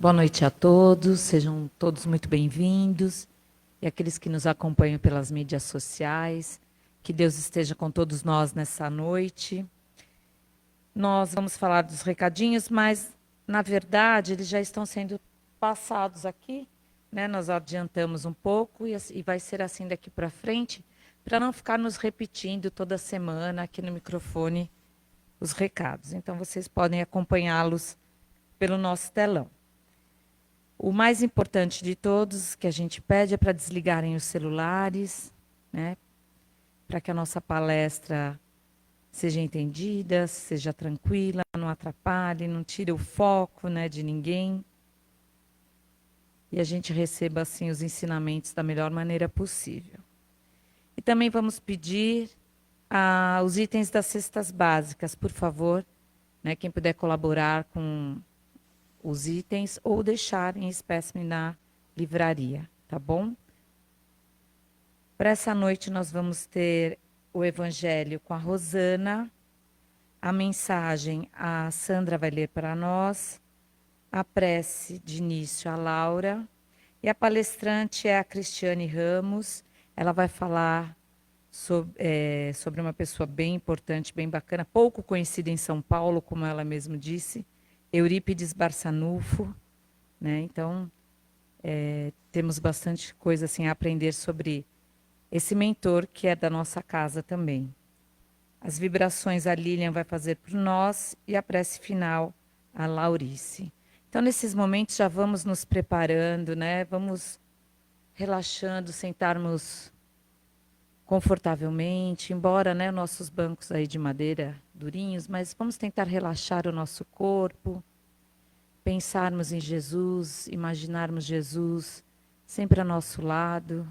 Boa noite a todos, sejam todos muito bem-vindos. E aqueles que nos acompanham pelas mídias sociais, que Deus esteja com todos nós nessa noite. Nós vamos falar dos recadinhos, mas, na verdade, eles já estão sendo passados aqui, né? Nós adiantamos um pouco e vai ser assim daqui para frente, para não ficar nos repetindo toda semana aqui no microfone os recados. Então, vocês podem acompanhá-los pelo nosso telão. O mais importante de todos que a gente pede é para desligarem os celulares, né? Para que a nossa palestra seja entendida, seja tranquila, não atrapalhe, não tire o foco, né, de ninguém. E a gente receba assim os ensinamentos da melhor maneira possível. E também vamos pedir os itens das cestas básicas, por favor, né? Quem puder colaborar com os itens ou deixar em espécime na livraria, tá bom? Para essa noite nós vamos ter o Evangelho com a Rosana, a mensagem a Sandra vai ler para nós, a prece de início a Laura, e a palestrante é a Cristiane Ramos. Ela vai falar sobre uma pessoa bem importante, bem bacana, pouco conhecida em São Paulo, como ela mesma disse, Eurípides Barçanufo, né? Então, temos bastante coisa assim a aprender sobre esse mentor que é da nossa casa também. As vibrações a Lilian vai fazer por nós e a prece final a Laurice. Então, nesses momentos já vamos nos preparando, né? Vamos relaxando, sentarmos confortavelmente, embora, né, nossos bancos aí de madeira durinhos, mas vamos tentar relaxar o nosso corpo, pensarmos em Jesus, imaginarmos Jesus sempre a nosso lado.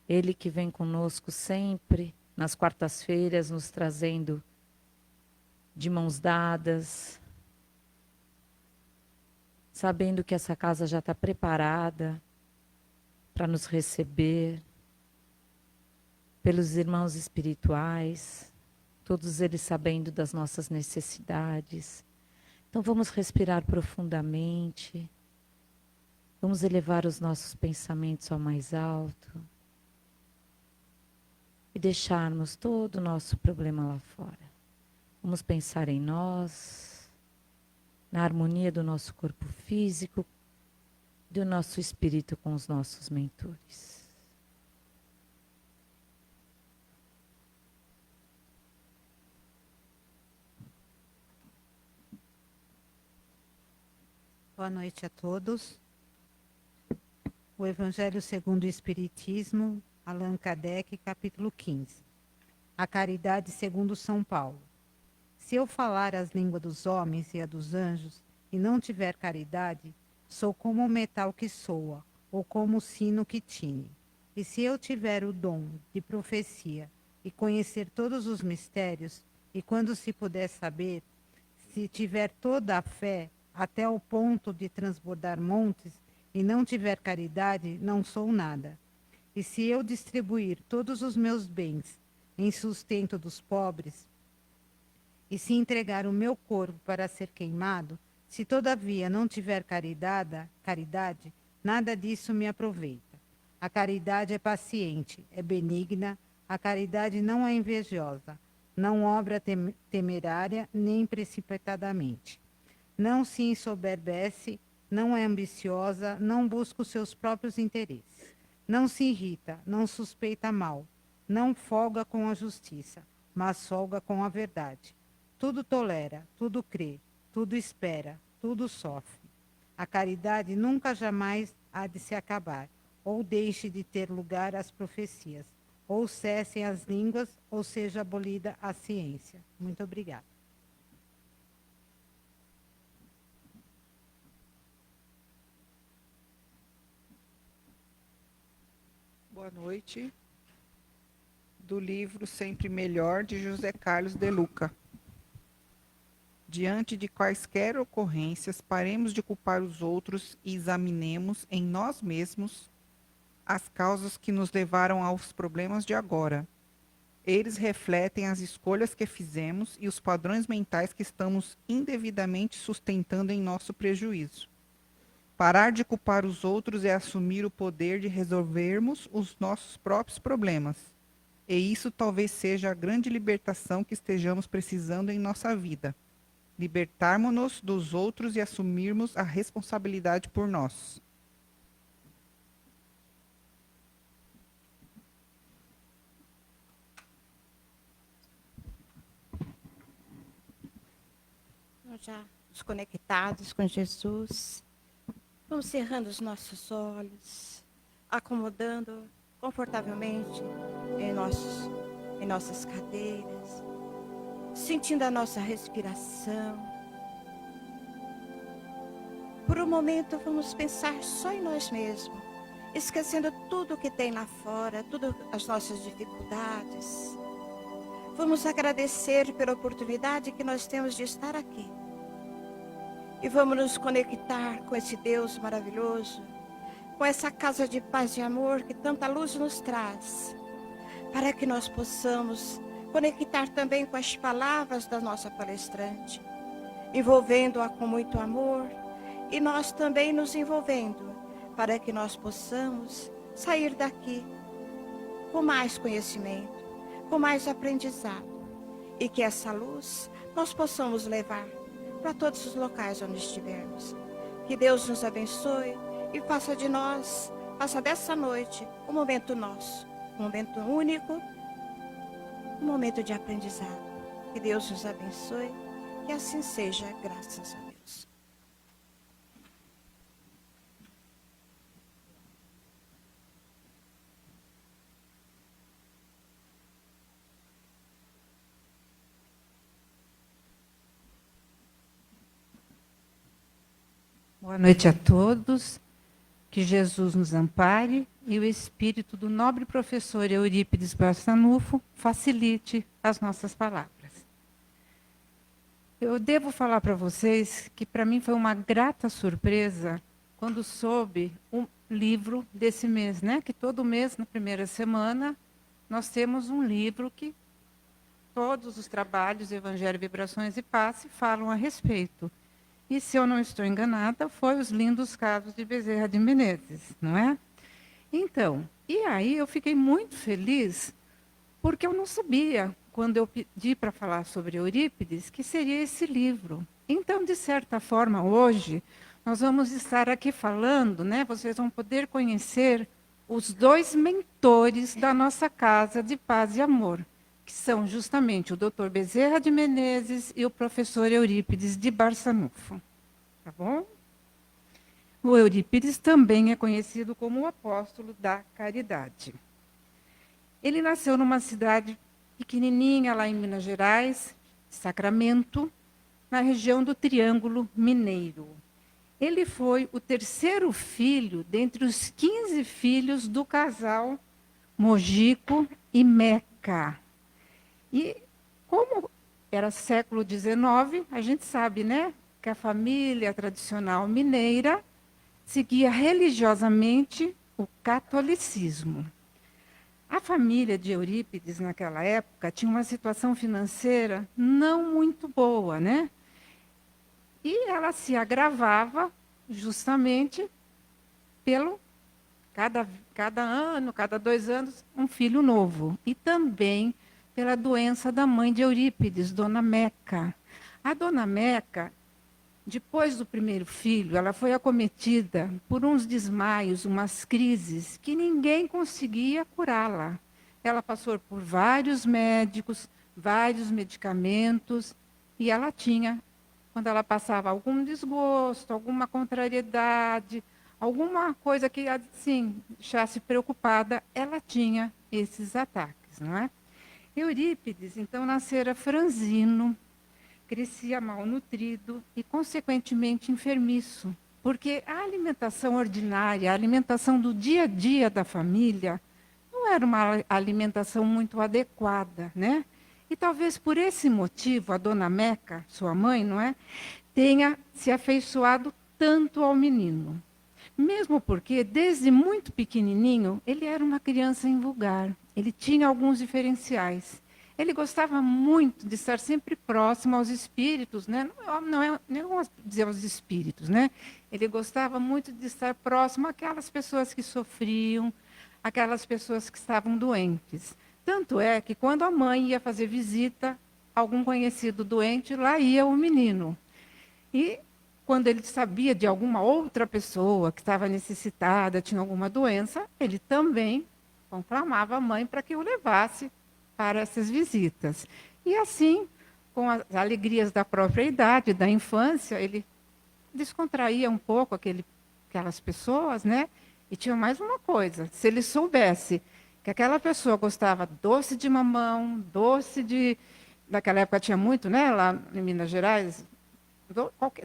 Ele que vem conosco sempre, nas quartas-feiras, nos trazendo de mãos dadas, sabendo que essa casa já está preparada para nos receber, pelos irmãos espirituais, todos eles sabendo das nossas necessidades. Então vamos respirar profundamente, vamos elevar os nossos pensamentos ao mais alto e deixarmos todo o nosso problema lá fora. Vamos pensar em nós, na harmonia do nosso corpo físico, do nosso espírito com os nossos mentores. Boa noite a todos. O Evangelho segundo o Espiritismo, Allan Kardec, capítulo 15. A caridade segundo São Paulo. Se eu falar as línguas dos homens e a dos anjos, e não tiver caridade, sou como o metal que soa, ou como o sino que tine. E se eu tiver o dom de profecia, e conhecer todos os mistérios, e quando se puder saber, se tiver toda a fé, até o ponto de transbordar montes, e não tiver caridade, não sou nada. E se eu distribuir todos os meus bens em sustento dos pobres, e se entregar o meu corpo para ser queimado, se todavia não tiver caridade, nada disso me aproveita. A caridade é paciente, é benigna, a caridade não é invejosa, não obra temerária nem precipitadamente. Não se ensoberbece, não é ambiciosa, não busca os seus próprios interesses. Não se irrita, não suspeita mal, não folga com a justiça, mas folga com a verdade. Tudo tolera, tudo crê, tudo espera, tudo sofre. A caridade nunca jamais há de se acabar, ou deixe de ter lugar as profecias, ou cessem as línguas, ou seja abolida a ciência. Muito obrigada. Boa noite. Do livro Sempre Melhor, de José Carlos de Luca. Diante de quaisquer ocorrências, paremos de culpar os outros e examinemos em nós mesmos as causas que nos levaram aos problemas de agora. Eles refletem as escolhas que fizemos e os padrões mentais que estamos indevidamente sustentando em nosso prejuízo. Parar de culpar os outros é assumir o poder de resolvermos os nossos próprios problemas. E isso talvez seja a grande libertação que estejamos precisando em nossa vida. Libertarmos-nos dos outros e assumirmos a responsabilidade por nós. Nós já desconectados com Jesus, vamos cerrando os nossos olhos, acomodando confortavelmente em nossas cadeiras, sentindo a nossa respiração. Por um momento vamos pensar só em nós mesmos, esquecendo tudo que tem lá fora, todas as nossas dificuldades. Vamos agradecer pela oportunidade que nós temos de estar aqui. E vamos nos conectar com esse Deus maravilhoso, com essa casa de paz e amor que tanta luz nos traz, para que nós possamos conectar também com as palavras da nossa palestrante, envolvendo-a com muito amor, e nós também nos envolvendo, para que nós possamos sair daqui com mais conhecimento, com mais aprendizado, e que essa luz nós possamos levar para todos os locais onde estivermos. Que Deus nos abençoe e faça de nós, faça dessa noite um momento nosso, um momento único, um momento de aprendizado. Que Deus nos abençoe, que assim seja, graças a Deus. Boa noite a todos. Que Jesus nos ampare e o espírito do nobre professor Eurípides Barçanufo facilite as nossas palavras. Eu devo falar para vocês que para mim foi uma grata surpresa quando soube o livro desse mês, né? Que todo mês, na primeira semana, nós temos um livro que todos os trabalhos, Evangelho, Vibrações e Passe, falam a respeito. E, se eu não estou enganada, foi Os Lindos Casos de Bezerra de Menezes, não é? Então, e aí eu fiquei muito feliz, porque eu não sabia, quando eu pedi para falar sobre Eurípides, que seria esse livro. Então, de certa forma, hoje, nós vamos estar aqui falando, né? Vocês vão poder conhecer os dois mentores da nossa Casa de Paz e Amor, que são justamente o Dr. Bezerra de Menezes e o professor Eurípides de Barçanufo. Tá bom? O Eurípides também é conhecido como o apóstolo da caridade. Ele nasceu numa cidade pequenininha lá em Minas Gerais, Sacramento, na região do Triângulo Mineiro. Ele foi o terceiro filho dentre os 15 filhos do casal Mojico e Meca. E como era século XIX, a gente sabe, né, que a família tradicional mineira seguia religiosamente o catolicismo. A família de Eurípides, naquela época, tinha uma situação financeira não muito boa, né? E ela se agravava justamente pelo cada ano, cada 2 anos, um filho novo. E também pela doença da mãe de Eurípides, Dona Meca. A Dona Meca, depois do primeiro filho, ela foi acometida por uns desmaios, umas crises, que ninguém conseguia curá-la. Ela passou por vários médicos, vários medicamentos, e ela tinha, quando ela passava algum desgosto, alguma contrariedade, alguma coisa que, assim, deixasse preocupada, ela tinha esses ataques, não é? Eurípides, então, nascera franzino, crescia mal nutrido e, consequentemente, enfermiço, porque a alimentação ordinária, a alimentação do dia a dia da família, não era uma alimentação muito adequada, né? E talvez por esse motivo a Dona Meca, sua mãe, não é, tenha se afeiçoado tanto ao menino. Mesmo porque, desde muito pequenininho, ele era uma criança invulgar. ele tinha alguns diferenciais. Ele gostava muito de estar sempre próximo aos espíritos, né? Não vamos dizer aos espíritos, né? Ele gostava muito de estar próximo àquelas pessoas que sofriam, aquelas pessoas que estavam doentes. Tanto é que quando a mãe ia fazer visita a algum conhecido doente, lá ia o menino. E quando ele sabia de alguma outra pessoa que estava necessitada, tinha alguma doença, ele também conclamava a mãe para que o levasse para essas visitas. E assim, com as alegrias da própria idade, da infância, ele descontraía um pouco aquelas pessoas, né? E tinha mais uma coisa, se ele soubesse que aquela pessoa gostava doce de mamão, naquela época tinha muito, né, lá em Minas Gerais,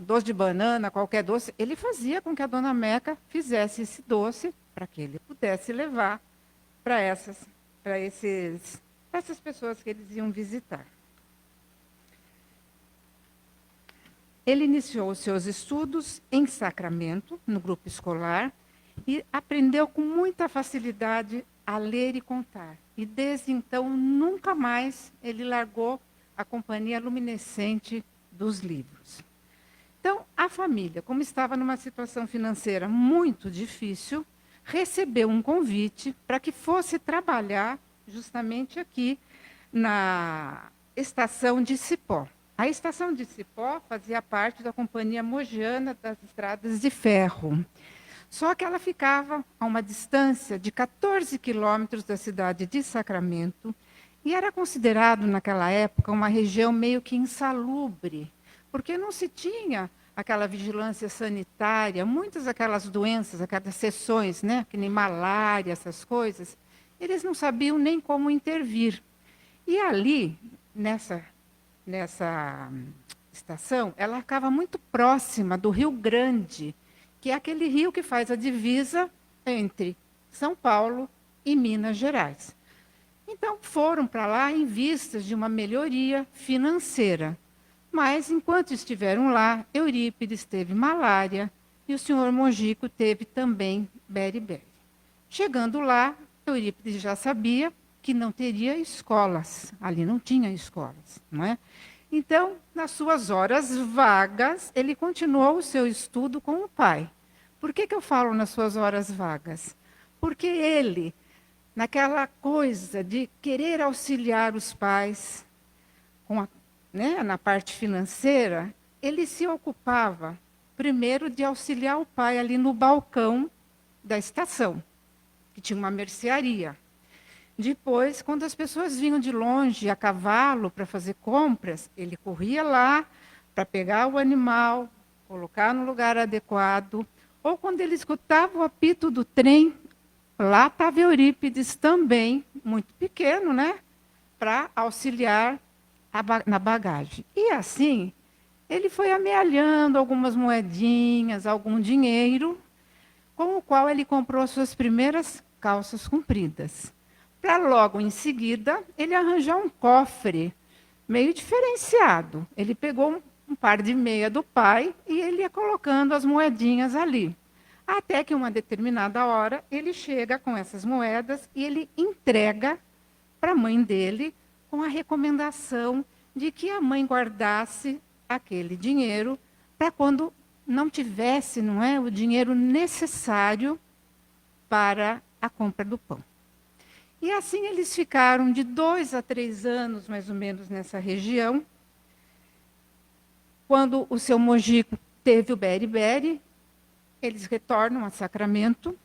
doce de banana, qualquer doce, ele fazia com que a dona Meca fizesse esse doce para que ele pudesse levar para essas pessoas que eles iam visitar. Ele iniciou os seus estudos em Sacramento, no grupo escolar, e aprendeu com muita facilidade a ler e contar. E desde então, nunca mais ele largou a companhia luminescente dos livros. Então, a família, como estava numa situação financeira muito difícil, recebeu um convite para que fosse trabalhar justamente aqui na estação de Cipó. A estação de Cipó fazia parte da Companhia Mogiana das Estradas de Ferro. Só que ela ficava a uma distância de 14 quilômetros da cidade de Sacramento e era considerado, naquela época, uma região meio que insalubre, porque não se tinha aquela vigilância sanitária, muitas daquelas doenças, aquelas seções, né, que nem malária, essas coisas, eles não sabiam nem como intervir. E ali, nessa estação, ela ficava muito próxima do Rio Grande, que é aquele rio que faz a divisa entre São Paulo e Minas Gerais. Então, foram para lá em vistas de uma melhoria financeira. Mas, enquanto estiveram lá, Eurípides teve malária e o senhor Mojico teve também beriberi. Chegando lá, Eurípides já sabia que não teria escolas. Ali não tinha escolas, não é? Então, nas suas horas vagas, ele continuou o seu estudo com o pai. Por que eu falo nas suas horas vagas? Porque ele, naquela coisa de querer auxiliar os pais na parte financeira, ele se ocupava, primeiro, de auxiliar o pai ali no balcão da estação, que tinha uma mercearia. Depois, quando as pessoas vinham de longe a cavalo para fazer compras, ele corria lá para pegar o animal, colocar no lugar adequado. Ou quando ele escutava o apito do trem, lá estava Eurípides também, muito pequeno, né, para auxiliar na bagagem. E assim, ele foi amealhando algumas moedinhas, algum dinheiro, com o qual ele comprou as suas primeiras calças compridas. Para logo em seguida, ele arranjar um cofre meio diferenciado. Ele pegou um par de meia do pai e ele ia colocando as moedinhas ali. Até que, uma determinada hora, ele chega com essas moedas e ele entrega para a mãe dele com a recomendação de que a mãe guardasse aquele dinheiro para quando não tivesse, não é, o dinheiro necessário para a compra do pão. E assim eles ficaram de 2 a 3 anos, mais ou menos, nessa região. Quando o seu Mojico teve o beriberi, eles retornam a Sacramento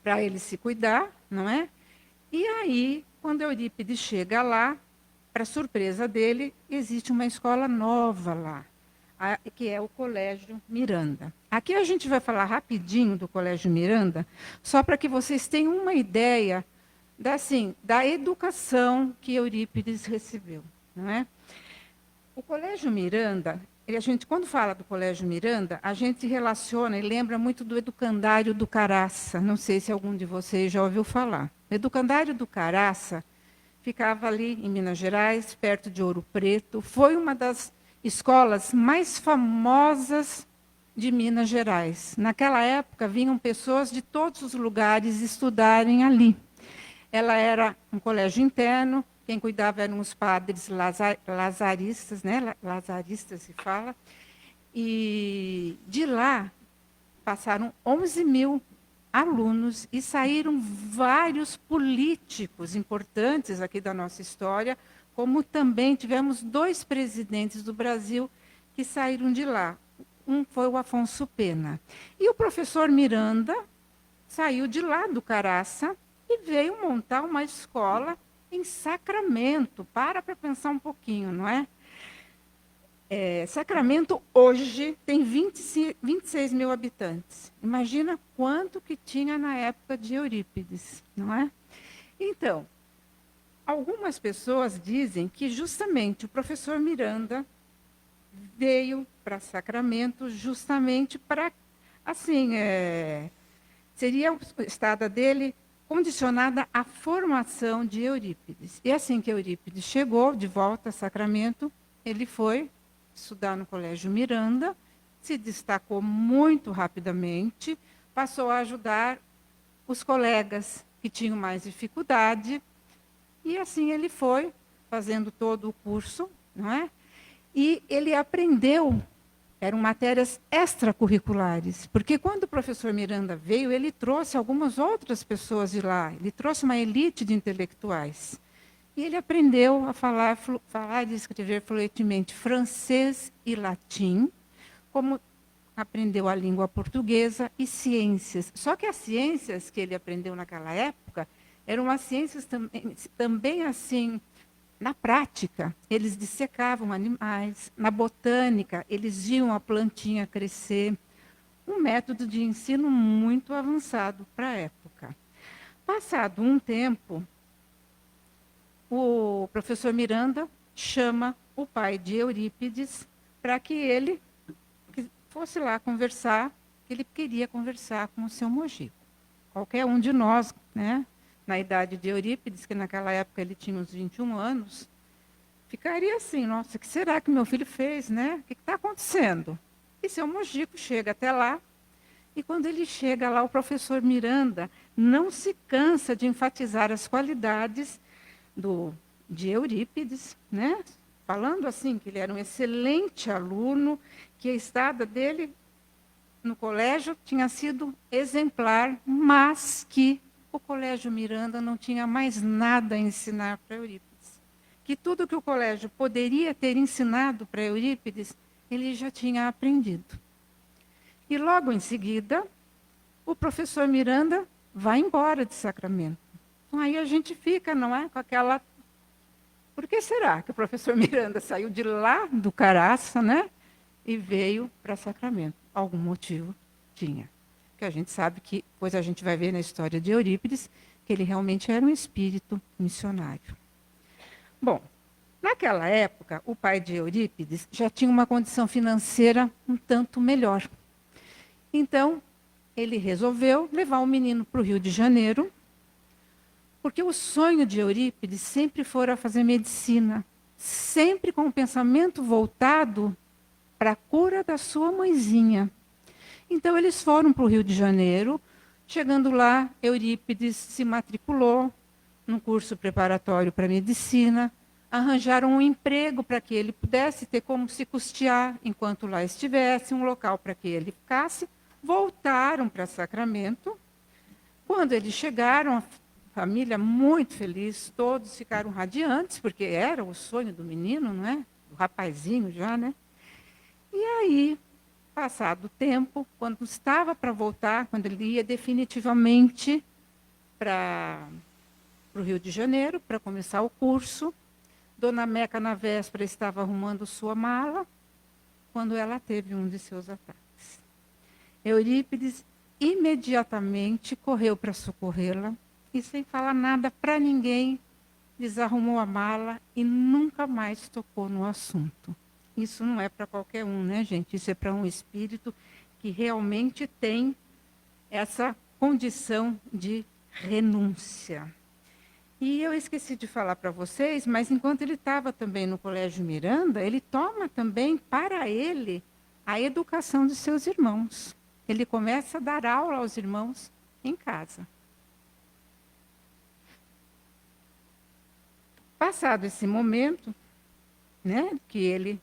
para ele se cuidar, não é? E aí, quando Eurípides chega lá, para surpresa dele, existe uma escola nova lá, que é o Colégio Miranda. Aqui a gente vai falar rapidinho do Colégio Miranda, só para que vocês tenham uma ideia da educação que Eurípides recebeu, não é? O Colégio Miranda, quando fala do Colégio Miranda, a gente relaciona e lembra muito do Educandário do Caraça. Não sei se algum de vocês já ouviu falar. O Educandário do Caraça ficava ali em Minas Gerais, perto de Ouro Preto. Foi uma das escolas mais famosas de Minas Gerais. Naquela época, vinham pessoas de todos os lugares estudarem ali. Ela era um colégio interno, quem cuidava eram os padres lazaristas, né? Lazaristas se fala. E de lá passaram 11 mil alunos e saíram vários políticos importantes aqui da nossa história, como também tivemos 2 presidentes do Brasil que saíram de lá. Um foi o Afonso Pena. E o professor Miranda saiu de lá do Caraça e veio montar uma escola em Sacramento. Para pensar um pouquinho, não é? Sacramento hoje tem 26 mil habitantes. Imagina quanto que tinha na época de Eurípides, não é? Então, algumas pessoas dizem que justamente o professor Miranda veio para Sacramento justamente para, assim, seria a estada dele condicionada à formação de Eurípides. E assim que Eurípides chegou de volta a Sacramento, ele foi estudar no Colégio Miranda, se destacou muito rapidamente, passou a ajudar os colegas que tinham mais dificuldade, e assim ele foi fazendo todo o curso, não é? E ele aprendeu, eram matérias extracurriculares, porque quando o professor Miranda veio, ele trouxe algumas outras pessoas de lá, ele trouxe uma elite de intelectuais. E ele aprendeu a falar e escrever fluentemente francês e latim, como aprendeu a língua portuguesa e ciências. Só que as ciências que ele aprendeu naquela época eram as ciências também assim, na prática. Eles dissecavam animais, na botânica, eles viam a plantinha crescer. Um método de ensino muito avançado para a época. Passado um tempo, o professor Miranda chama o pai de Eurípides para que ele fosse lá conversar, que ele queria conversar com o seu Mogico. Qualquer um de nós, né, na idade de Eurípides, que naquela época ele tinha uns 21 anos, ficaria assim, nossa, o que será que meu filho fez, né? O que está acontecendo? E seu Mogico chega até lá, e quando ele chega lá, o professor Miranda não se cansa de enfatizar as qualidades de Eurípides, né? Falando assim que ele era um excelente aluno, que a estada dele no colégio tinha sido exemplar, mas que o Colégio Miranda não tinha mais nada a ensinar para Eurípides. Que tudo que o colégio poderia ter ensinado para Eurípides, ele já tinha aprendido. E logo em seguida, o professor Miranda vai embora de Sacramento. Aí a gente fica, não é, com aquela... Por que será que o professor Miranda saiu de lá do Caraça, né, e veio para Sacramento? Algum motivo tinha. Que a gente sabe que, pois a gente vai ver na história de Eurípides, que ele realmente era um espírito missionário. Bom, naquela época, o pai de Eurípides já tinha uma condição financeira um tanto melhor. Então, ele resolveu levar o menino para o Rio de Janeiro, porque o sonho de Eurípides sempre fora fazer medicina, sempre com o pensamento voltado para a cura da sua mãezinha. Então, eles foram para o Rio de Janeiro. Chegando lá, Eurípides se matriculou no curso preparatório para medicina, arranjaram um emprego para que ele pudesse ter como se custear enquanto lá estivesse, um local para que ele ficasse, voltaram para Sacramento. Quando eles chegaram, a família muito feliz, todos ficaram radiantes, porque era o sonho do menino, não é? Do rapazinho já, né? E aí, passado o tempo, quando estava para voltar, quando ele ia definitivamente para o Rio de Janeiro, para começar o curso, Dona Meca, na véspera, estava arrumando sua mala, quando ela teve um de seus ataques. Eurípides imediatamente correu para socorrê-la e, sem falar nada para ninguém, desarrumou a mala e nunca mais tocou no assunto. Isso não é para qualquer um, né, gente? Isso é para um espírito que realmente tem essa condição de renúncia. E eu esqueci de falar para vocês, mas enquanto ele estava também no Colégio Miranda, ele toma também para ele a educação de seus irmãos. Ele começa a dar aula aos irmãos em casa. Passado esse momento, né, que ele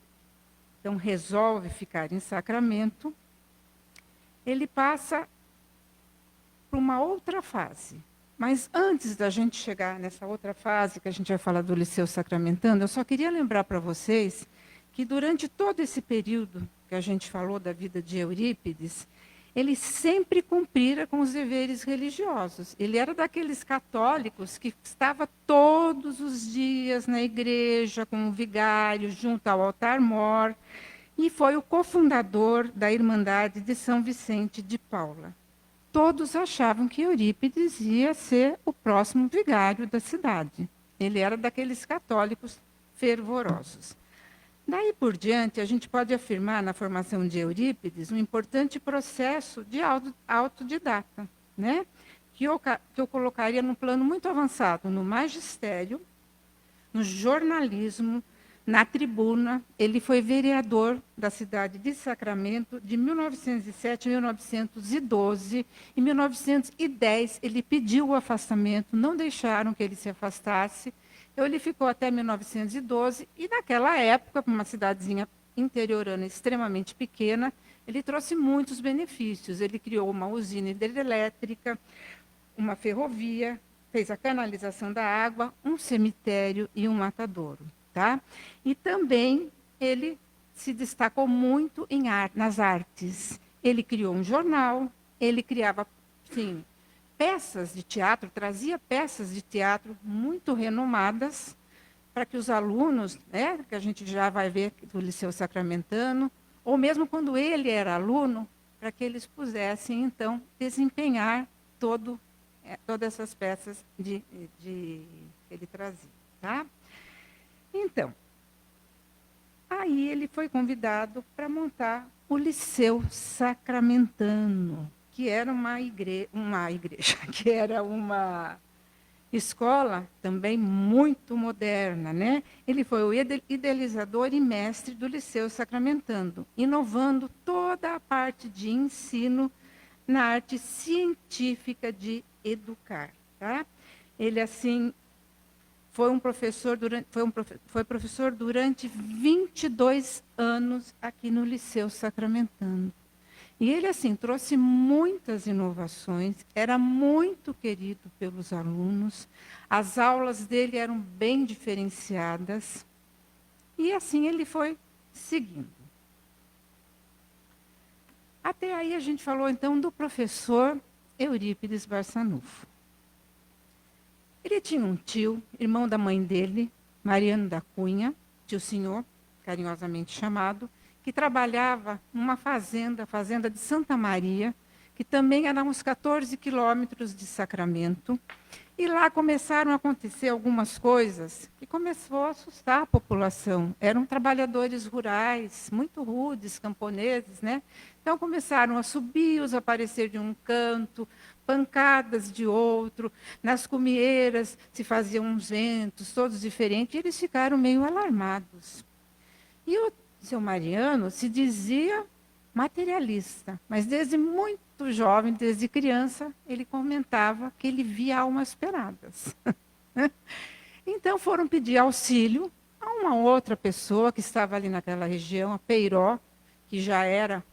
então resolve ficar em Sacramento, ele passa para uma outra fase. Mas antes da gente chegar nessa outra fase, que a gente vai falar do Liceu Sacramentano, eu só queria lembrar para vocês que durante todo esse período que a gente falou da vida de Eurípides, ele sempre cumprira com os deveres religiosos. Ele era daqueles católicos que estava todos os dias na igreja, com o vigário, junto ao altar-mor, e foi o cofundador da Irmandade de São Vicente de Paula. Todos achavam que Eurípides ia ser o próximo vigário da cidade. Ele era daqueles católicos fervorosos. Daí por diante, a gente pode afirmar na formação de Eurípides um importante processo de autodidata, né? que eu colocaria num plano muito avançado, no magistério, no jornalismo, na tribuna. Ele foi vereador da cidade de Sacramento de 1907 a 1912. Em 1910, ele pediu o afastamento, não deixaram que ele se afastasse. Então, ele ficou até 1912, e naquela época, para uma cidadezinha interiorana extremamente pequena, ele trouxe muitos benefícios. Ele criou uma usina hidrelétrica, uma ferrovia, fez a canalização da água, um cemitério e um matadouro. Tá? E também ele se destacou muito nas artes. Ele criou um jornal, ele criava, sim, peças de teatro, trazia peças de teatro muito renomadas para que os alunos, né, que a gente já vai ver do Liceu Sacramentano, ou mesmo quando ele era aluno, para que eles pudessem, então, desempenhar todas essas peças que ele trazia. Tá? Então, aí ele foi convidado para montar o Liceu Sacramentano, que era uma igreja, que era uma escola também muito moderna, né? Ele foi o idealizador e mestre do Liceu Sacramentano, inovando toda a parte de ensino na arte científica de educar, tá? Ele assim foi professor durante 22 anos aqui no Liceu Sacramentano. E ele, assim, trouxe muitas inovações, era muito querido pelos alunos, as aulas dele eram bem diferenciadas, e assim ele foi seguindo. Até aí a gente falou, então, do professor Eurípides Barçanufo. Ele tinha um tio, irmão da mãe dele, Mariano da Cunha, tio senhor, carinhosamente chamado, que trabalhava numa fazenda, a fazenda de Santa Maria, que também era a uns 14 quilômetros de Sacramento. E lá começaram a acontecer algumas coisas que começou a assustar a população. Eram trabalhadores rurais, muito rudes, camponeses, né? Então começaram a subios, a aparecer de um canto, pancadas de outro, nas cumieiras se faziam uns ventos, todos diferentes, e eles ficaram meio alarmados. E o seu Mariano se dizia materialista, mas desde muito jovem, desde criança, ele comentava que ele via almas penadas. Então foram pedir auxílio a uma outra pessoa que estava ali naquela região, a Peiró, que já era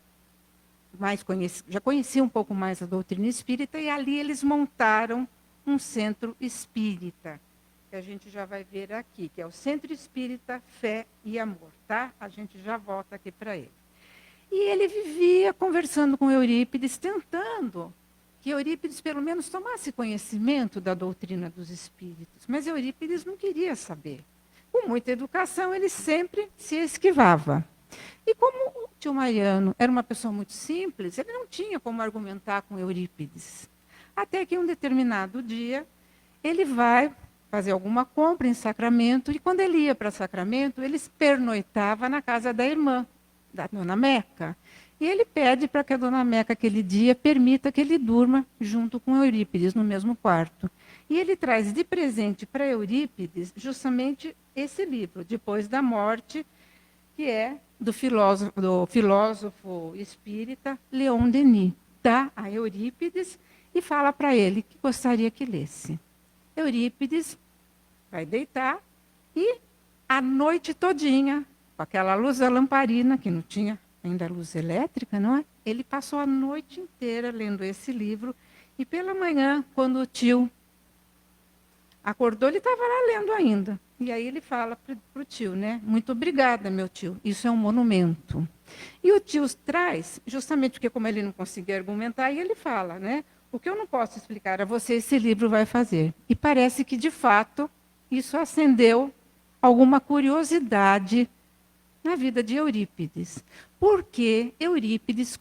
já conhecia um pouco mais a doutrina espírita, e ali eles montaram um centro espírita, que a gente já vai ver aqui, que é o Centro Espírita Fé e Amor, tá? A gente já volta aqui para ele. E ele vivia conversando com Eurípides, tentando que Eurípides pelo menos tomasse conhecimento da doutrina dos espíritos, mas Eurípides não queria saber. Com muita educação, ele sempre se esquivava. E como o tio Mariano era uma pessoa muito simples, ele não tinha como argumentar com Eurípides. Até que um determinado dia, ele vai fazer alguma compra em Sacramento, e quando ele ia para Sacramento, ele pernoitava na casa da irmã, da dona Meca. E ele pede para que a dona Meca, aquele dia, permita que ele durma junto com Eurípides, no mesmo quarto. E ele traz de presente para Eurípides justamente esse livro, Depois da Morte, que é do filósofo espírita Leon Denis. Dá a Eurípides e fala para ele que gostaria que lesse. Eurípides vai deitar E a noite todinha, com aquela luz da lamparina, que não tinha ainda luz elétrica, não é? Ele passou a noite inteira lendo esse livro. E pela manhã, quando o tio acordou, ele estava lá lendo ainda. E aí ele fala para o tio, né? Muito obrigada, meu tio. Isso é um monumento. E o tio traz, justamente porque como ele não conseguia argumentar, e ele fala, né? O que eu não posso explicar a você, esse livro vai fazer. E parece que, de fato, isso acendeu alguma curiosidade na vida de Eurípides. Porque Eurípides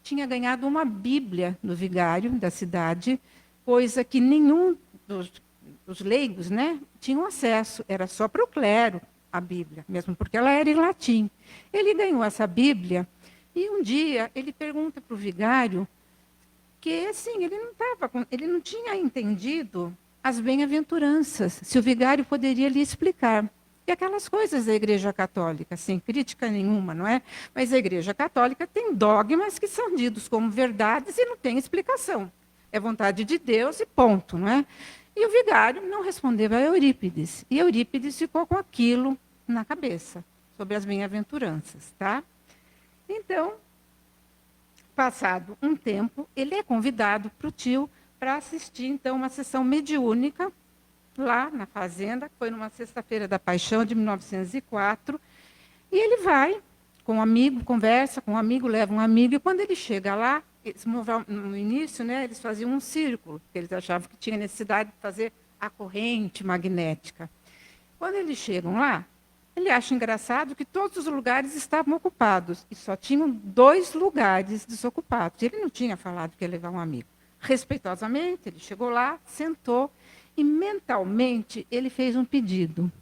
tinha ganhado uma Bíblia no vigário da cidade, coisa que nenhum dos leigos, né, tinham acesso. Era só para o clero a Bíblia, mesmo porque ela era em latim. Ele ganhou essa Bíblia e um dia ele pergunta para o vigário que assim, ele não tinha entendido as bem-aventuranças, se o vigário poderia lhe explicar. E aquelas coisas da Igreja Católica, sem crítica nenhuma, não é? Mas a Igreja Católica tem dogmas que são ditos como verdades e não tem explicação. É vontade de Deus e ponto, não é? E o vigário não respondeu a Eurípides. E Eurípides ficou com aquilo na cabeça, sobre as bem-aventuranças, tá? Então, passado um tempo, ele é convidado para o tio para assistir, então, uma sessão mediúnica lá na fazenda, foi numa sexta-feira da Paixão de 1904, e ele vai com um amigo, conversa com um amigo, leva um amigo, e quando ele chega lá, no início, né, eles faziam um círculo, porque eles achavam que tinha necessidade de fazer a corrente magnética. Quando eles chegam lá, ele acha engraçado que todos os lugares estavam ocupados, e só tinham 2 lugares desocupados. Ele não tinha falado que ia levar um amigo. Respeitosamente, ele chegou lá, sentou, e mentalmente ele fez um pedido.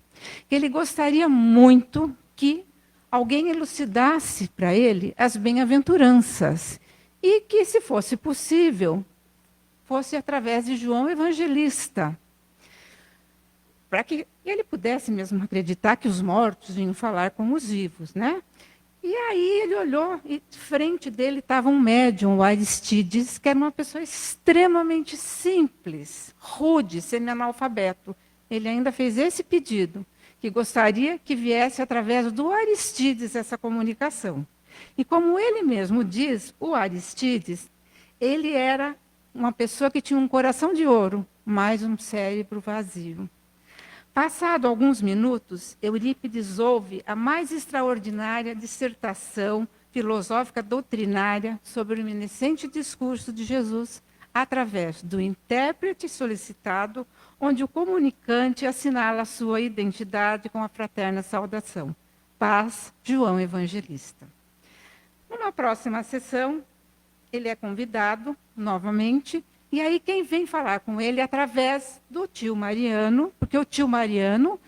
Ele gostaria muito que alguém elucidasse para ele as bem-aventuranças. E que, se fosse possível, fosse através de João Evangelista. Para que ele pudesse mesmo acreditar que os mortos vinham falar com os vivos, né? E aí ele olhou e de frente dele estava um médium, o Aristides, que era uma pessoa extremamente simples, rude, semi-analfabeto. Ele ainda fez esse pedido, que gostaria que viesse através do Aristides essa comunicação. E como ele mesmo diz, o Aristides, ele era uma pessoa que tinha um coração de ouro, mas um cérebro vazio. Passado alguns minutos, Eurípides ouve a mais extraordinária dissertação filosófica doutrinária sobre o iminente discurso de Jesus, através do intérprete solicitado, onde o comunicante assinala a sua identidade com a fraterna saudação. Paz, João Evangelista. Numa próxima sessão, ele é convidado novamente. E aí quem vem falar com ele é através do tio Mariano, porque o tio Mariano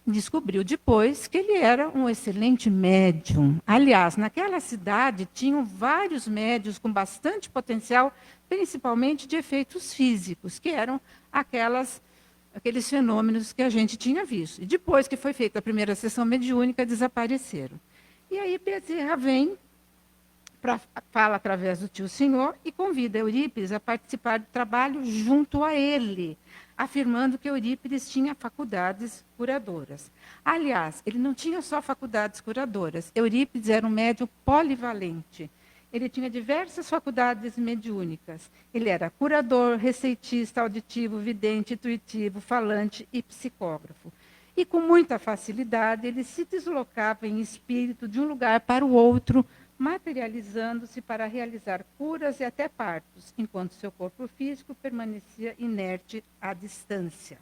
descobriu depois que ele era um excelente médium. Aliás, naquela cidade tinham vários médiuns com bastante potencial, principalmente de efeitos físicos, que eram aqueles fenômenos que a gente tinha visto. E depois que foi feita a primeira sessão mediúnica, desapareceram. E aí Bezerra vem, fala através do tio Senhor e convida Eurípides a participar do trabalho junto a ele, afirmando que Eurípides tinha faculdades curadoras. Aliás, ele não tinha só faculdades curadoras. Eurípides era um médium polivalente. Ele tinha diversas faculdades mediúnicas. Ele era curador, receitista, auditivo, vidente, intuitivo, falante e psicógrafo. E com muita facilidade ele se deslocava em espírito de um lugar para o outro, materializando-se para realizar curas e até partos, enquanto seu corpo físico permanecia inerte à distância.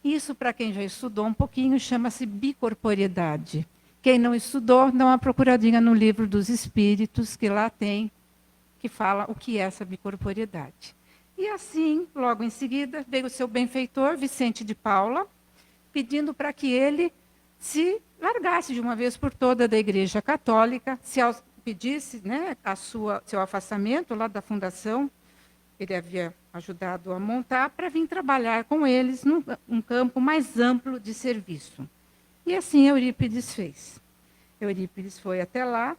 Isso, para quem já estudou um pouquinho, chama-se bicorporeidade. Quem não estudou, dá uma procuradinha no livro dos Espíritos, que lá tem, que fala o que é essa bicorporeidade. E assim, logo em seguida, veio o seu benfeitor, Vicente de Paula, pedindo para que ele se largasse de uma vez por toda da Igreja Católica, pedisse, né, seu afastamento lá da fundação, ele havia ajudado a montar, para vir trabalhar com eles num campo mais amplo de serviço. E assim Eurípides fez. Eurípides foi até lá,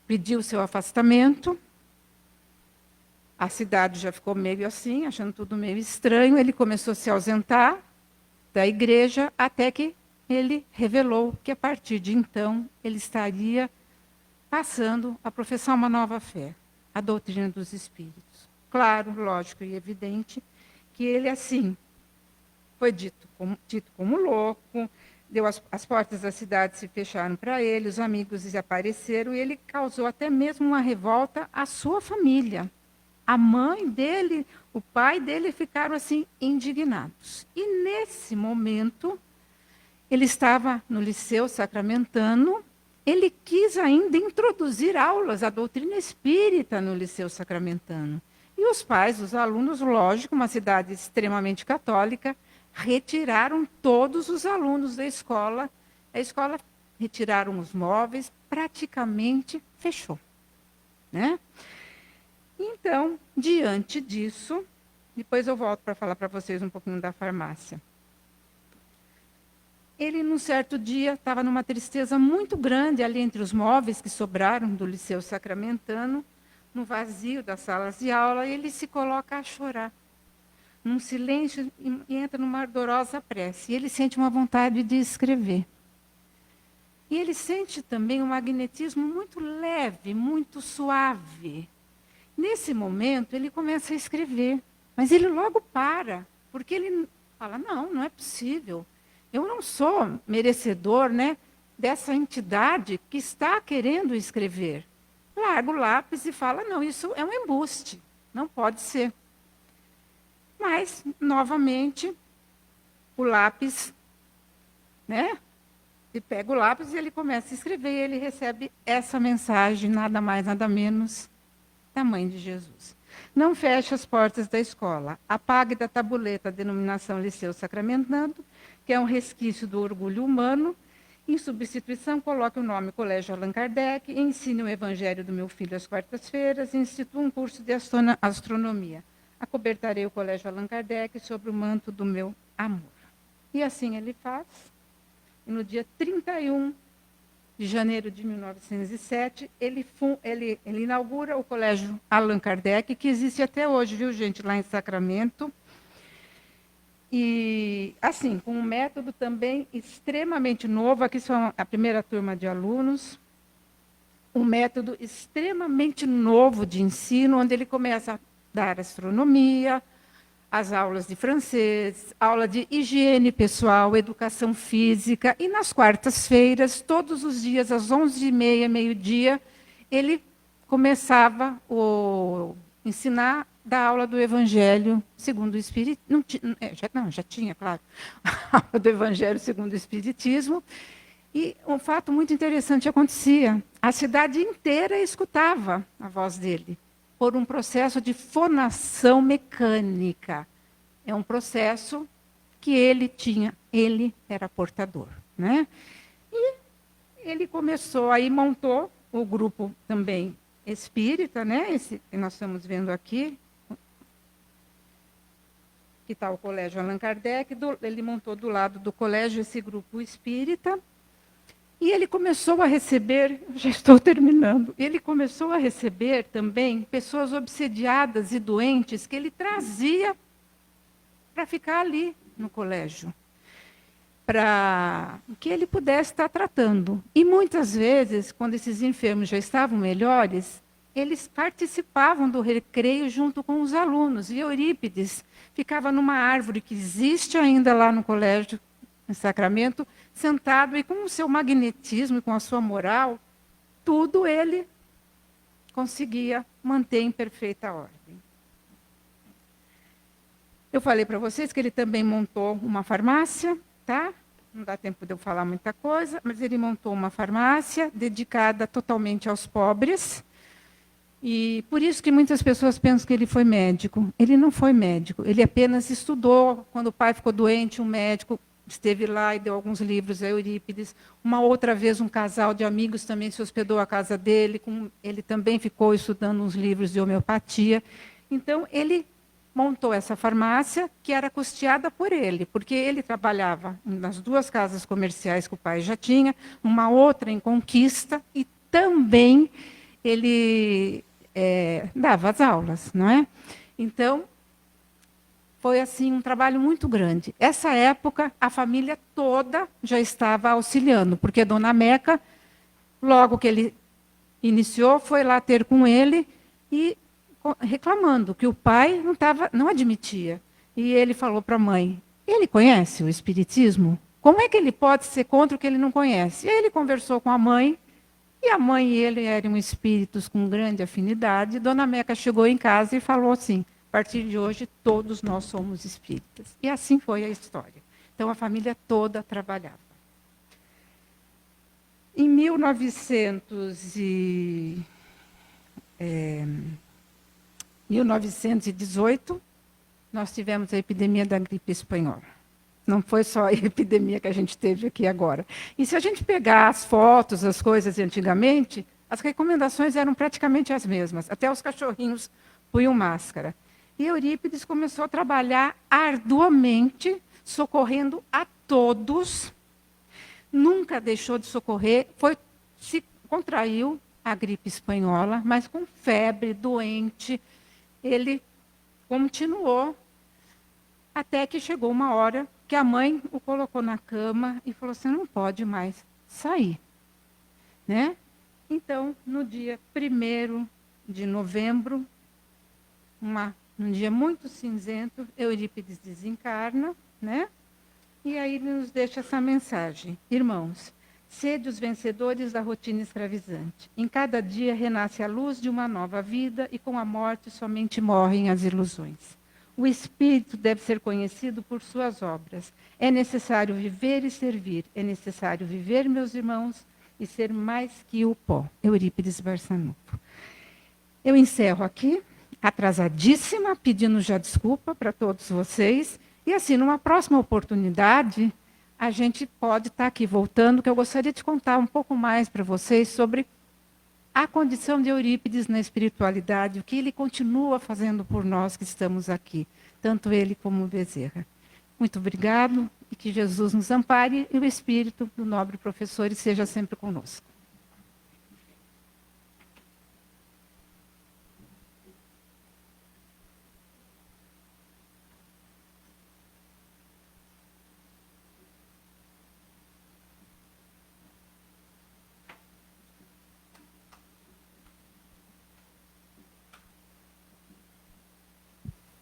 pediu seu afastamento, a cidade já ficou meio assim, achando tudo meio estranho, ele começou a se ausentar, da igreja, até que ele revelou que, a partir de então, ele estaria passando a professar uma nova fé, a doutrina dos espíritos. Claro, lógico e evidente que ele, assim, foi dito como louco, as portas da cidade se fecharam para ele, os amigos desapareceram, e ele causou até mesmo uma revolta à sua família. A mãe dele, o pai dele ficaram assim indignados. E nesse momento, ele estava no Liceu Sacramentano, ele quis ainda introduzir aulas, a doutrina espírita no Liceu Sacramentano. E os pais, os alunos, lógico, uma cidade extremamente católica, retiraram todos os alunos da escola. A escola retiraram os móveis, praticamente fechou, né? Então, diante disso, depois eu volto para falar para vocês um pouquinho da farmácia. Ele, num certo dia, estava numa tristeza muito grande ali entre os móveis que sobraram do Liceu Sacramentano, no vazio das salas de aula, e ele se coloca a chorar, num silêncio, e entra numa ardorosa prece. E ele sente uma vontade de escrever. E ele sente também um magnetismo muito leve, muito suave. Nesse momento, ele começa a escrever, mas ele logo para, porque ele fala, não é possível. Eu não sou merecedor, né, dessa entidade que está querendo escrever. Larga o lápis e fala, não, isso é um embuste, não pode ser. Mas, novamente, o lápis, né, ele pega o lápis e ele começa a escrever, e ele recebe essa mensagem, nada mais, nada menos, da Mãe de Jesus. Não feche as portas da escola. Apague da tabuleta a denominação Liceu Sacramentano, que é um resquício do orgulho humano. Em substituição, coloque o nome Colégio Allan Kardec, ensine o Evangelho do meu filho às quartas-feiras, e institua um curso de astronomia. Acobertarei o Colégio Allan Kardec sobre o manto do meu amor. E assim ele faz. E no dia 31 de janeiro de 1907, ele inaugura o Colégio Allan Kardec, que existe até hoje, viu, gente, lá em Sacramento. E, assim, com um método também extremamente novo, aqui são a primeira turma de alunos, um método extremamente novo de ensino, onde ele começa a dar astronomia, as aulas de francês, aula de higiene pessoal, educação física, e nas quartas-feiras, todos os dias, às 11h30, meio-dia, ele começava a ensinar da aula do Evangelho segundo o Espiritismo. Já tinha, claro, a aula do Evangelho segundo o Espiritismo. E um fato muito interessante acontecia. A cidade inteira escutava a voz dele, por um processo de fonação mecânica. É um processo que ele tinha, ele era portador, né? E ele começou, aí montou o grupo também espírita, né? Esse que nós estamos vendo aqui, que está o Colégio Allan Kardec, ele montou do lado do colégio esse grupo espírita, e ele começou a receber, já estou terminando, ele começou a receber também pessoas obsediadas e doentes que ele trazia para ficar ali no colégio, para que ele pudesse estar tratando. E muitas vezes, quando esses enfermos já estavam melhores, eles participavam do recreio junto com os alunos. E Eurípides ficava numa árvore que existe ainda lá no colégio, em Sacramento, sentado, e com o seu magnetismo e com a sua moral, tudo ele conseguia manter em perfeita ordem. Eu falei para vocês que ele também montou uma farmácia, tá? Não dá tempo de eu falar muita coisa, mas ele montou uma farmácia dedicada totalmente aos pobres. E por isso que muitas pessoas pensam que ele foi médico. Ele não foi médico, ele apenas estudou. Quando o pai ficou doente, um médico esteve lá e deu alguns livros a Eurípides. Uma outra vez, um casal de amigos também se hospedou à casa dele. Ele também ficou estudando uns livros de homeopatia. Então, ele montou essa farmácia, que era custeada por ele, porque ele trabalhava nas duas casas comerciais que o pai já tinha, uma outra em Conquista, e também ele dava as aulas, não é? Então, foi assim um trabalho muito grande. Essa época, a família toda já estava auxiliando, porque Dona Meca, logo que ele iniciou, foi lá ter com ele e reclamando que o pai não admitia. E ele falou para a mãe: ele conhece o espiritismo? Como é que ele pode ser contra o que ele não conhece? E aí ele conversou com a mãe, e a mãe e ele eram espíritos com grande afinidade. Dona Meca chegou em casa e falou assim: a partir de hoje, todos nós somos espíritas. E assim foi a história. Então, a família toda trabalhava. Em 1918, nós tivemos a epidemia da gripe espanhola. Não foi só a epidemia que a gente teve aqui agora. E se a gente pegar as fotos, as coisas de antigamente, as recomendações eram praticamente as mesmas. Até os cachorrinhos punham máscara. E Eurípides começou a trabalhar arduamente, socorrendo a todos. Nunca deixou de socorrer, se contraiu a gripe espanhola, mas com febre, doente. Ele continuou até que chegou uma hora que a mãe o colocou na cama e falou: você não pode mais sair. Né? Então, no dia 1º de novembro, num dia muito cinzento, Eurípides desencarna, né? E aí ele nos deixa essa mensagem: irmãos, sede os vencedores da rotina escravizante. Em cada dia renasce a luz de uma nova vida e com a morte somente morrem as ilusões. O espírito deve ser conhecido por suas obras. É necessário viver e servir. É necessário viver, meus irmãos, e ser mais que o pó. Eurípides Barçanufo. Eu encerro aqui, atrasadíssima, pedindo já desculpa para todos vocês. E assim, numa próxima oportunidade, a gente pode estar aqui voltando, que eu gostaria de contar um pouco mais para vocês sobre a condição de Eurípides na espiritualidade, o que ele continua fazendo por nós que estamos aqui, tanto ele como Bezerra. Muito obrigado e que Jesus nos ampare e o espírito do nobre professor esteja sempre conosco.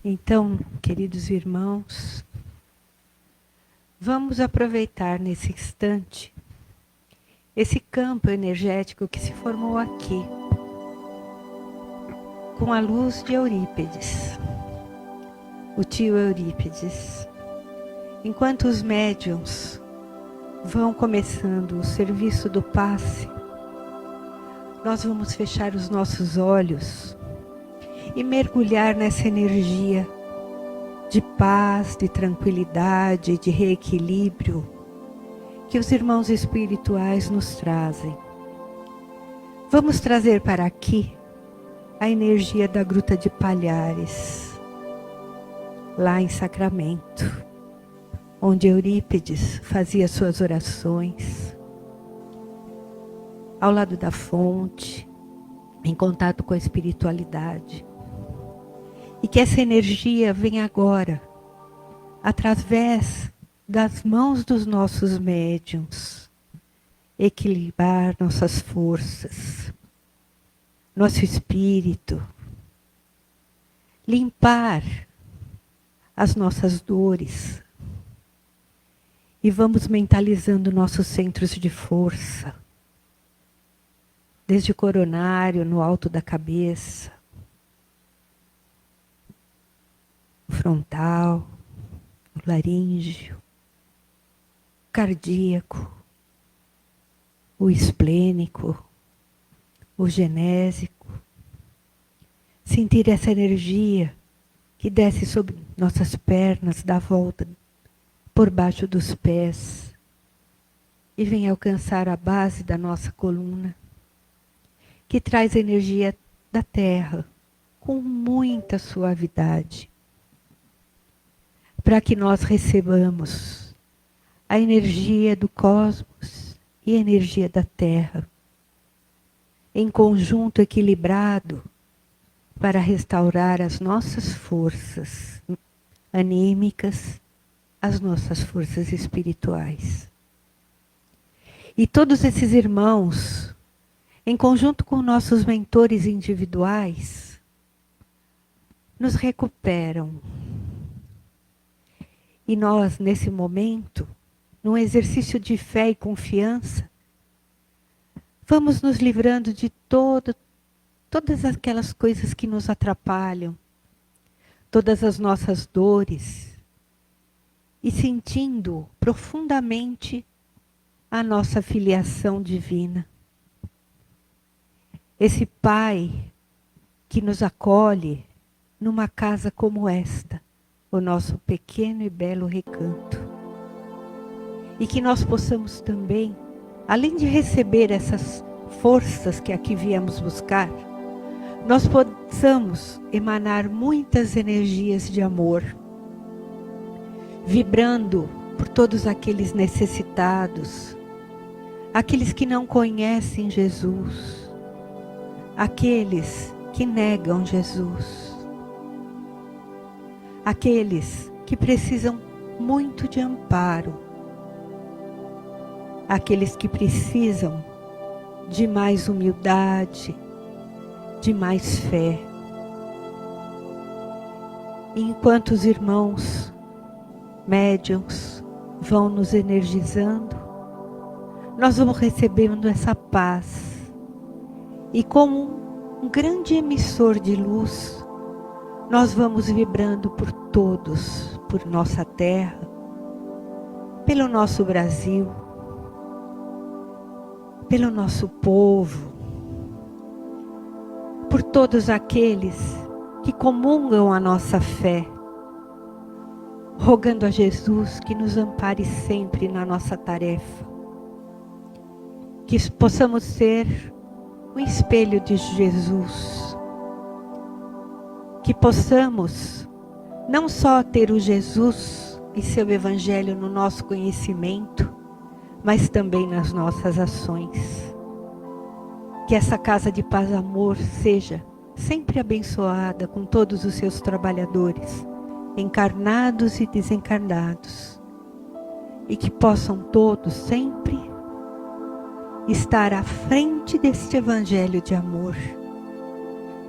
Então, queridos irmãos, vamos aproveitar nesse instante esse campo energético que se formou aqui, com a luz de Eurípides, o tio Eurípides. Enquanto os médiuns vão começando o serviço do passe, nós vamos fechar os nossos olhos e mergulhar nessa energia de paz, de tranquilidade, de reequilíbrio que os irmãos espirituais nos trazem. Vamos trazer para aqui a energia da Gruta de Palhares, lá em Sacramento, onde Eurípides fazia suas orações, ao lado da fonte, em contato com a espiritualidade. E que essa energia venha agora, através das mãos dos nossos médiuns, equilibrar nossas forças, nosso espírito, limpar as nossas dores. E vamos mentalizando nossos centros de força, desde o coronário, no alto da cabeça, o frontal, o laríngeo, o cardíaco, o esplênico, o genésico. Sentir essa energia que desce sobre nossas pernas, dá volta por baixo dos pés e vem alcançar a base da nossa coluna, que traz a energia da terra com muita suavidade, para que nós recebamos a energia do cosmos e a energia da terra, em conjunto equilibrado, para restaurar as nossas forças anímicas, as nossas forças espirituais. E todos esses irmãos, em conjunto com nossos mentores individuais, nos recuperam. E nós, nesse momento, num exercício de fé e confiança, vamos nos livrando de todas aquelas coisas que nos atrapalham, todas as nossas dores, e sentindo profundamente a nossa filiação divina. Esse Pai que nos acolhe numa casa como esta, o nosso pequeno e belo recanto. E que nós possamos também, além de receber essas forças que aqui viemos buscar, nós possamos emanar muitas energias de amor, vibrando por todos aqueles necessitados, aqueles que não conhecem Jesus, aqueles que negam Jesus, aqueles que precisam muito de amparo, aqueles que precisam de mais humildade, de mais fé. E enquanto os irmãos médiuns vão nos energizando, nós vamos recebendo essa paz. E como um grande emissor de luz, nós vamos vibrando por todos, por nossa terra, pelo nosso Brasil, pelo nosso povo, por todos aqueles que comungam a nossa fé, rogando a Jesus que nos ampare sempre na nossa tarefa, que possamos ser o espelho de Jesus, que possamos não só ter o Jesus e seu Evangelho no nosso conhecimento, mas também nas nossas ações. Que essa casa de paz e amor seja sempre abençoada com todos os seus trabalhadores, encarnados e desencarnados, e que possam todos sempre estar à frente deste Evangelho de amor,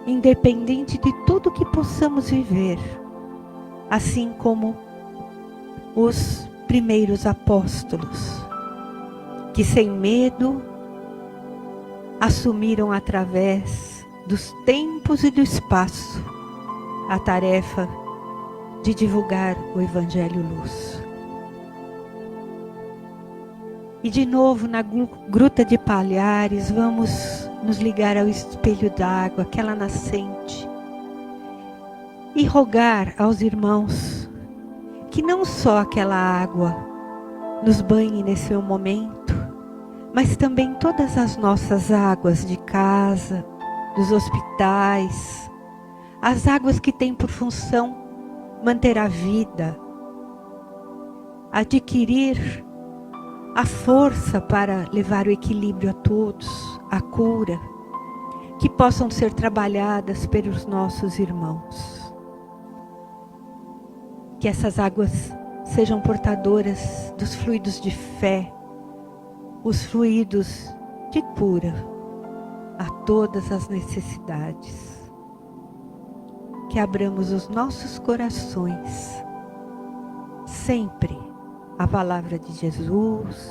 independente de tudo que possamos viver, assim como os primeiros apóstolos, que sem medo assumiram através dos tempos e do espaço a tarefa de divulgar o Evangelho Luz. E de novo na Gruta de Palhares vamos nos ligar ao espelho d'água, aquela nascente, e rogar aos irmãos que não só aquela água nos banhe nesse momento, mas também todas as nossas águas de casa, dos hospitais, as águas que têm por função manter a vida, adquirir a força para levar o equilíbrio a todos, a cura, que possam ser trabalhadas pelos nossos irmãos. Que essas águas sejam portadoras dos fluidos de fé, os fluidos de cura a todas as necessidades. Que abramos os nossos corações sempre a palavra de Jesus,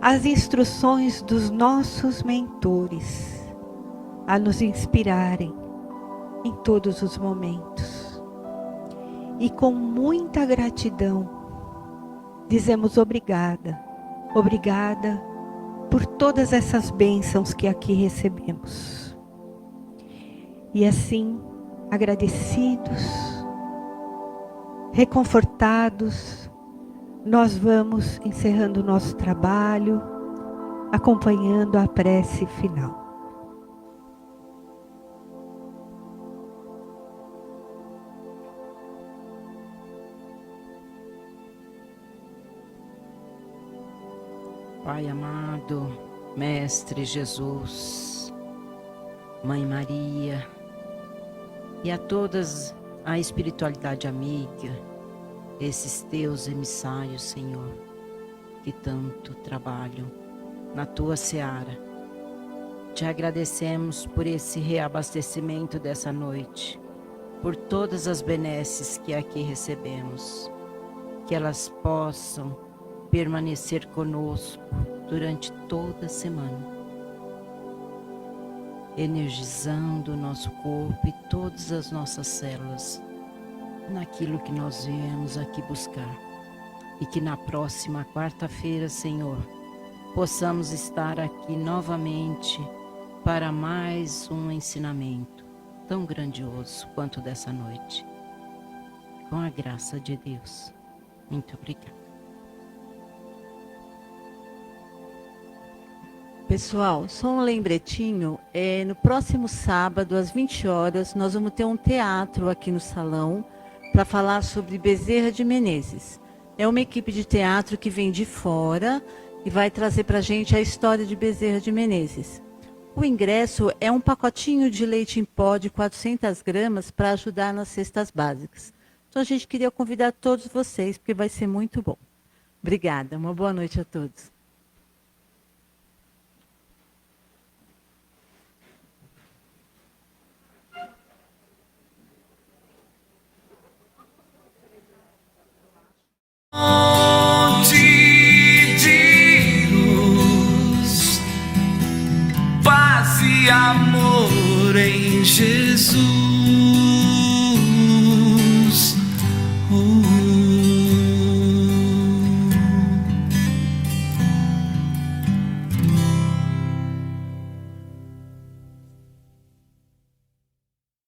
as instruções dos nossos mentores, a nos inspirarem em todos os momentos. E com muita gratidão, dizemos obrigada, obrigada por todas essas bênçãos que aqui recebemos. E assim, agradecidos, reconfortados, nós vamos encerrando o nosso trabalho, acompanhando a prece final. Pai amado, Mestre Jesus, Mãe Maria, e a todas a espiritualidade amiga, esses teus emissários, Senhor, que tanto trabalham na tua seara. Te agradecemos por esse reabastecimento dessa noite, por todas as benesses que aqui recebemos, que elas possam permanecer conosco durante toda a semana, energizando o nosso corpo e todas as nossas células naquilo que nós viemos aqui buscar. E que na próxima quarta-feira, Senhor, possamos estar aqui novamente para mais um ensinamento tão grandioso quanto dessa noite. Com a graça de Deus. Muito obrigada. Pessoal, só um lembretinho, no próximo sábado, às 20 horas, nós vamos ter um teatro aqui no salão para falar sobre Bezerra de Menezes. É uma equipe de teatro que vem de fora e vai trazer para a gente a história de Bezerra de Menezes. O ingresso é um pacotinho de leite em pó de 400 gramas para ajudar nas cestas básicas. Então a gente queria convidar todos vocês, porque vai ser muito bom. Obrigada, uma boa noite a todos.